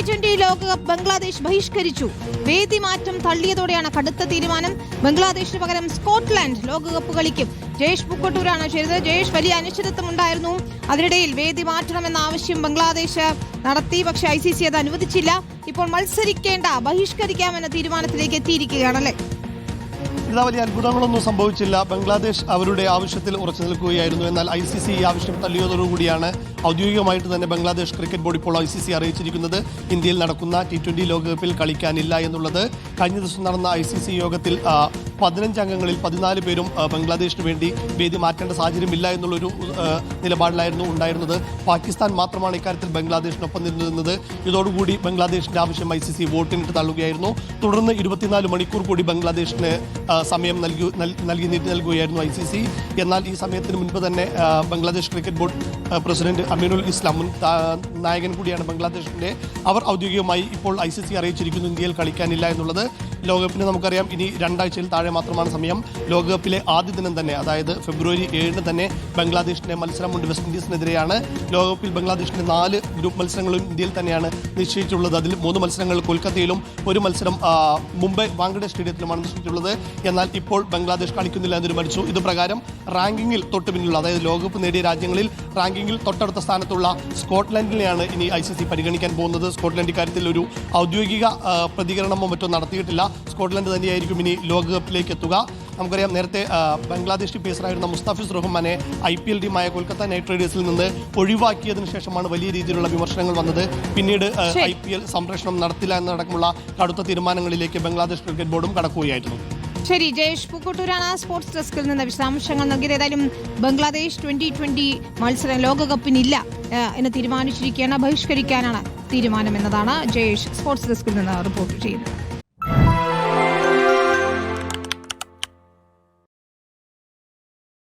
T20 ലോകകപ്പ് ബംഗ്ലാദേശ് ബഹിഷ്കരിച്ചു. വേദി മാറ്റം തള്ളിയതോടെയാണ് കടുത്ത തീരുമാനം. ബംഗ്ലാദേശിന് പകരം സ്കോട്ട്ലാൻഡ് ലോകകപ്പ് കളിക്കും. ജയേഷ് പൂക്കോട്ടൂരാണ് ചെയ്തത്. ജയേഷ്, വലിയ അനിശ്ചിതത്വം ഉണ്ടായിരുന്നു. അതിനിടയിൽ വേദി മാറ്റണമെന്ന ആവശ്യം ബംഗ്ലാദേശ് നടത്തി. പക്ഷേ ICC അത് അനുവദിച്ചില്ല. ഇപ്പോൾ മത്സരിക്കേണ്ട, ബഹിഷ്കരിക്കാമെന്ന തീരുമാനത്തിലേക്ക് എത്തിയിരിക്കുകയാണല്ലേ? ഇതാ, വലിയ അത്ഭുതങ്ങളൊന്നും സംഭവിച്ചില്ല. ബംഗ്ലാദേശ് അവരുടെ ആവശ്യത്തിൽ ഉറച്ചു നിൽക്കുകയായിരുന്നു. എന്നാൽ ICC ഈ ആവശ്യം തള്ളിയതോടുകൂടിയാണ് ഔദ്യോഗികമായിട്ട് തന്നെ ബംഗ്ലാദേശ് ക്രിക്കറ്റ് ബോർഡ് ഇപ്പോൾ ICC അറിയിച്ചിരിക്കുന്നത് ഇന്ത്യയിൽ നടക്കുന്ന T20 ലോകകപ്പിൽ കളിക്കാനില്ല എന്നുള്ളത്. കഴിഞ്ഞ ദിവസം നടന്ന ICC യോഗത്തിൽ 15 അംഗങ്ങളിൽ 14 പേരും ബംഗ്ലാദേശിന് വേണ്ടി വേദി മാറ്റേണ്ട സാഹചര്യമില്ല എന്നുള്ളൊരു നിലപാടിലായിരുന്നു ഉണ്ടായിരുന്നത്. പാകിസ്ഥാൻ മാത്രമാണ് ഇക്കാര്യത്തിൽ ബംഗ്ലാദേശിനൊപ്പം നിന്നത്. ഇതോടുകൂടി ബംഗ്ലാദേശിന്റെ ആവശ്യം ICC വോട്ടിനിട്ട് തള്ളുകയായിരുന്നു. തുടർന്ന് 24 മണിക്കൂർ കൂടി ബംഗ്ലാദേശിന് സമയം നീട്ടി നൽകുകയായിരുന്നു ICC. എന്നാൽ ഈ സമയത്തിന് മുൻപ് തന്നെ ബംഗ്ലാദേശ് ക്രിക്കറ്റ് ബോർഡ് പ്രസിഡന്റ് അമീനുൽ ഇസ്ലാം, മുൻ നായകൻ കൂടിയാണ് ബംഗ്ലാദേശിന്റെ, അവർ ഔദ്യോഗികമായി ഇപ്പോൾ ICC അറിയിച്ചിരിക്കുന്നു ഇന്ത്യയിൽ കളിക്കാനില്ല എന്നുള്ളത്. ലോകകപ്പിന് നമുക്കറിയാം ഇനി 2 ആഴ്ചയിൽ താഴെ മാത്രമാണ് സമയം. ലോകകപ്പിലെ ആദ്യ ദിനം തന്നെ, അതായത് ഫെബ്രുവരി 7 തന്നെ ബംഗ്ലാദേശിന്റെ മത്സരമുണ്ട്. വെസ്റ്റ് ഇൻഡീസിനെതിരെയാണ്. ലോകകപ്പിൽ ബംഗ്ലാദേശിന്റെ 4 ഗ്രൂപ്പ് മത്സരങ്ങളും ഇന്ത്യയിൽ തന്നെയാണ് നിശ്ചയിച്ചിട്ടുള്ളത്. അതിൽ 3 മത്സരങ്ങൾ കൊൽക്കത്തയിലും 1 മത്സരം മുംബൈ വാങ്കഡെ സ്റ്റേഡിയത്തിലുമാണ് നിശ്ചയിച്ചിട്ടുള്ളത്. എന്നാൽ ഇപ്പോൾ ബംഗ്ലാദേശ് കളിക്കുന്നില്ല എന്ന് തീരുമാനിച്ചു. ഇത് പ്രകാരം റാങ്കിങ്ങിൽ തൊട്ട് പിന്നിലുള്ള, അതായത് ലോകകപ്പ് നേടിയ രാജ്യങ്ങളിൽ റാങ്കിങ്ങിൽ തൊട്ടടുത്ത സ്ഥാനത്തുള്ള സ്കോട്ട്ലൻഡിനെയാണ് ഇനി ICC പരിഗണിക്കാൻ പോകുന്നത്. സ്കോട്ട്ലൻഡ് ഇക്കാര്യത്തിൽ ഒരു ഔദ്യോഗിക പ്രതികരണമോ മറ്റോ നടത്തിയിട്ടില്ല. സ്കോട്ട്ലൻഡ് തന്നെയായിരിക്കും ഇനി ലോകകപ്പിലേക്ക് എത്തുക. നമുക്കറിയാം നേരത്തെ ബംഗ്ലാദേശി പേസറായിരുന്ന മുസ്താഫിസ് റഹ്മാനെ IPL ടീമായ കൊൽക്കത്ത നൈറ്റ് റൈഡേഴ്സിൽ നിന്ന് ഒഴിവാക്കിയതിനു ശേഷമാണ് വലിയ രീതിയിലുള്ള വിമർശനങ്ങൾ വന്നത്. പിന്നീട് IPL സംപ്രേഷണം നടത്തില്ല എന്നടക്കമുള്ള കടുത്ത തീരുമാനങ്ങളിലേക്ക് ബംഗ്ലാദേശ് ക്രിക്കറ്റ് ബോർഡും കടക്കുകയായിരുന്നു. ശരി, ജയേഷ് പൂക്കോട്ടൂരാണ് സ്പോർട്സ് ഡെസ്കിൽ നിന്ന് വിശദാംശങ്ങൾ നൽകിയത്. ഏതായാലും ബംഗ്ലാദേശ് 2020 മത്സരം ലോകകപ്പിനില്ല എന്ന് തീരുമാനിച്ചിരിക്കുകയാണ്. ബഹിഷ്കരിക്കാനാണ് തീരുമാനം എന്നതാണ് ജയേഷ് സ്പോർട്സ് ഡെസ്കിൽ നിന്ന് റിപ്പോർട്ട് ചെയ്യുന്നത്.